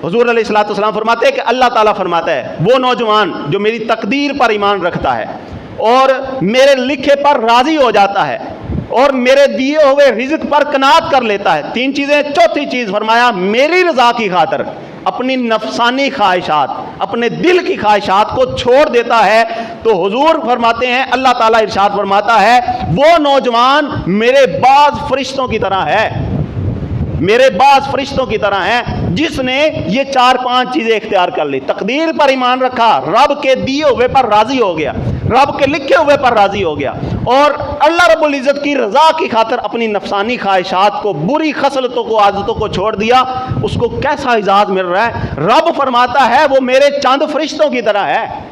हुजूर अलैहिस्सलाम फरमाते हैं कि अल्लाह ताला फरमाता है, वो नौजवान जो मेरी तकदीर पर ईमान रखता है और मेरे लिखे पर राजी हो जाता है और मेरे दिए हुए रिज़्क पर कनात कर लेता है। तीन चीज़ें। चौथी चीज़ फरमाया, मेरी रज़ा की खातिर अपनी नफसानी ख्वाहिशात, अपने दिल की ख्वाहिशात को छोड़ देता है, तो हुजूर फरमाते हैं, अल्लाह ताला इरशाद फरमाता है, वो नौजवान मेरे बाज़ फरिश्तों की तरह है, मेरे बाज़ फरिश्तों की तरह है, जिसने ये 4-5 चीज़ें इख्तियार कर ली। तकदीर पर ईमान रखा, रब के दिए हुए पर राज़ी हो गया, रब के लिखे हुए पर राज़ी हो गया, और अल्लाह रब्बुल इज़्ज़त की रज़ा की खातिर अपनी नफसानी ख्वाहिशात को, बुरी खसलतों को, आदतों को छोड़ दिया। उसको कैसा इजाज़ मिल रहा है? रब फरमाता है वो मेरे चंद फरिश्तों की तरह है,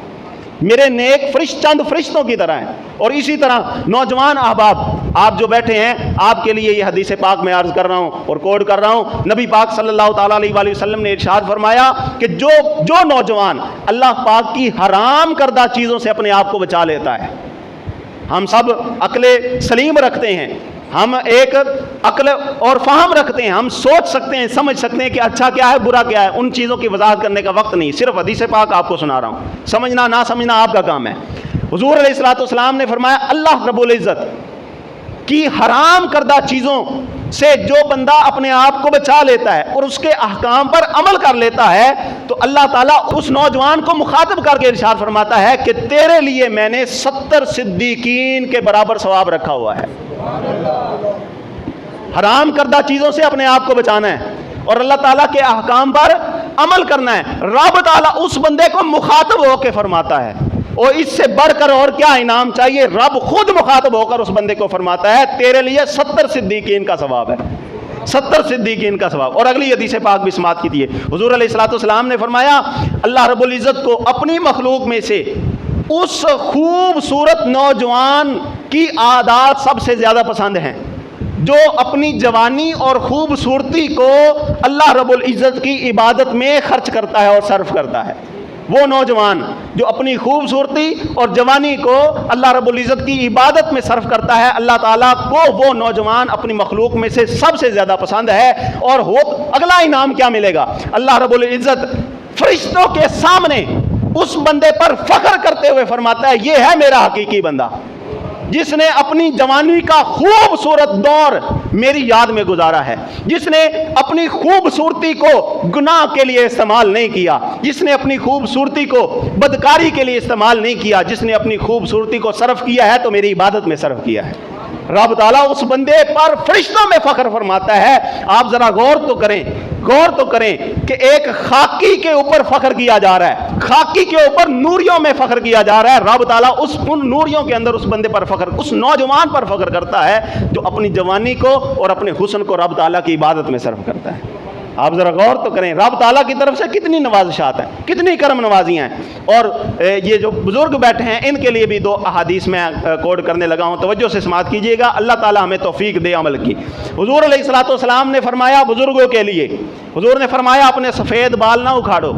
मेरे नेक फरिश्त चंद फरिश्तों की तरह है। और इसी तरह नौजवान अहबाब, आप जो बैठे हैं, आपके लिए ये हदीस पाक मैं अर्ज़ कर रहा हूँ और कोड कर रहा हूँ। नबी पाक सल्लल्लाहु ताला अलैहि वसल्लम ने इरशाद फरमाया कि जो नौजवान अल्लाह पाक की हराम करदा चीज़ों से अपने आप को बचा लेता है। हम सब अक्ल सलीम रखते हैं, हम एक अक्ल और फहम रखते हैं, हम सोच सकते हैं, समझ सकते हैं कि अच्छा क्या है, बुरा क्या है। उन चीज़ों की वजाहत करने का वक्त नहीं, सिर्फ हदीस पाक आपको सुना रहा हूँ। समझना ना समझना आपका काम है। हुजूर अलैहिस्सलाम ने फरमाया, अल्लाह रब्बुल इज़्ज़त की हराम करदा चीज़ों से जो बंदा अपने आप को बचा लेता है और उसके अहकाम पर अमल कर लेता है, तो अल्लाह ताला उस नौजवान को मुखातब करके इरशाद फरमाता है कि तेरे लिए मैंने 70 सिद्दीकीन के बराबर सवाब रखा हुआ है। हराम करदा चीज़ों से अपने आप को बचाना है और अल्लाह ताला के अहकाम पर अमल करना है। रब ताला उस बंदे को मुखातब होकर फरमाता है, और इससे बढ़कर और क्या इनाम चाहिए? रब खुद मुखातब होकर उस बंदे को फरमाता है, तेरे लिए 70 सिद्दीकीन का सवाब है, 70 सिद्दीकीन का सवाब। और अगली हदीस पाक भी समात की थी। हुजूर अलैहिस्सलाम ने फरमाया, अल्लाह रब्बुल इज़्ज़त को अपनी मखलूक में से उस खूबसूरत नौजवान की आदात सबसे ज़्यादा पसंद हैं जो अपनी जवानी और खूबसूरती को अल्लाह रब्बुल इज़्ज़त की इबादत में खर्च करता है और सर्फ करता है। वो नौजवान जो अपनी खूबसूरती और जवानी को अल्लाह रब्बुल इज़्ज़त की इबादत में सर्फ करता है, अल्लाह ताला को वो नौजवान अपनी मखलूक में से सबसे ज़्यादा पसंद है। और हो अगला इनाम क्या मिलेगा? अल्लाह रब्बुल इज़्ज़त फरिश्तों के सामने उस बंदे पर फख्र करते हुए फरमाता है, ये है मेरा हकीकी बंदा जिसने अपनी जवानी का खूबसूरत दौर मेरी याद में गुजारा है, जिसने अपनी खूबसूरती को गुनाह के लिए इस्तेमाल नहीं किया, जिसने अपनी खूबसूरती को बदकारी के लिए इस्तेमाल नहीं किया, जिसने अपनी खूबसूरती को सर्फ किया है तो मेरी इबादत में सर्फ किया है। रब ताला उस बंदे पर फरिश्तों में फख्र फरमाता है। आप जरा गौर तो करें कि एक खाकी के ऊपर फख्र किया जा रहा है, खाकी के ऊपर नूरियों में फख्र किया जा रहा है। रब ताला उन नूरियों के अंदर उस बंदे पर फख्र, उस नौजवान पर फख्र करता है जो अपनी जवानी को और अपने हुस्न को रब ताला की इबादत में सर्फ करता है। आप ज़रा गौर तो करें, रब ताला की तरफ से कितनी नवाज़िशात हैं, कितनी करम नवाजियाँ हैं। और ये जो बुज़ुर्ग बैठे हैं इनके लिए भी 2 अहादीस में कोड करने लगा हूँ, तवज्जो से समात कीजिएगा। अल्लाह ताला हमें तौफीक दे अमल की। हुजूर अलैहिस्सलाम ने फरमाया बुज़ुर्गों के लिए, हुजूर ने फरमाया अपने सफ़ेद बाल ना उखाड़ो,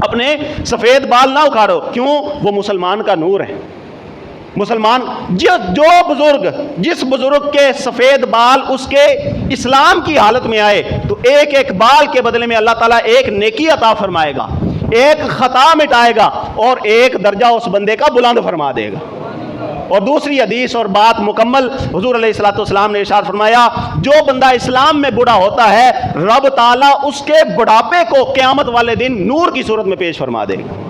अपने सफ़ेद बाल ना उखाड़ो। क्यों? वो मुसलमान का नूर है। मुसलमान जिस बुजुर्ग के सफ़ेद बाल उसके इस्लाम की हालत में आए तो एक एक बाल के बदले में अल्लाह ताला एक नेकी अता फरमाएगा, एक खता मिटाएगा और एक दर्जा उस बंदे का बुलंद फरमा देगा। और दूसरी हदीस और बात मुकम्मल, हुजूर अलैहिस्सलाम ने इरशाद फरमाया, जो बंदा इस्लाम में बूढ़ा होता है रब ताला उसके बुढ़ापे को क़यामत वाले दिन नूर की सूरत में पेश फरमा देगा।